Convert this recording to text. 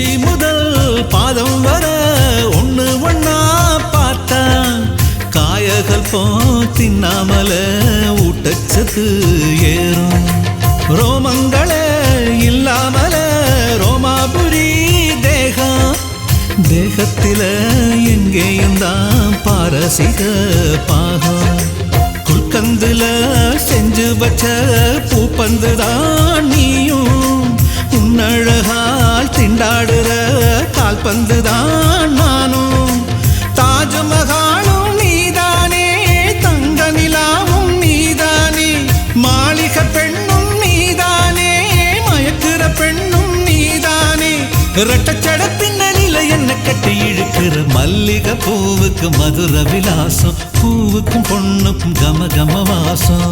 உச்சி முதல் பாதம் வர ஒண்ணு ஒண்ணா பார்த்தா காயகள் போ தின்னாமல ஊட்டச்சத்து ஏறும் ரோமங்களே இல்லாமல ரோமாபுரி தேகம் தேகத்தில எங்கேயும் தான் பாரசீக பாகம் குல்கந்துல செஞ்சு வச்ச பூப்பந்துதான் நீயும் உன்னழகால் திண்டாடுற கால்பந்துதான் நானும் தாஜ்மஹாலும் நீதானே தங்க நிலாவும் நீதானே மாளிகை பெண்ணும் நீதானே மயக்குற பெண்ணும் நீதானே ரெட்டச்சட பின்னணியில என்ன கட்டி இழுக்கிற மல்லிகை பூவுக்கு மதுர விலாசம் பூவுக்கும் பொண்ணுக்கும் கம கம வாசம்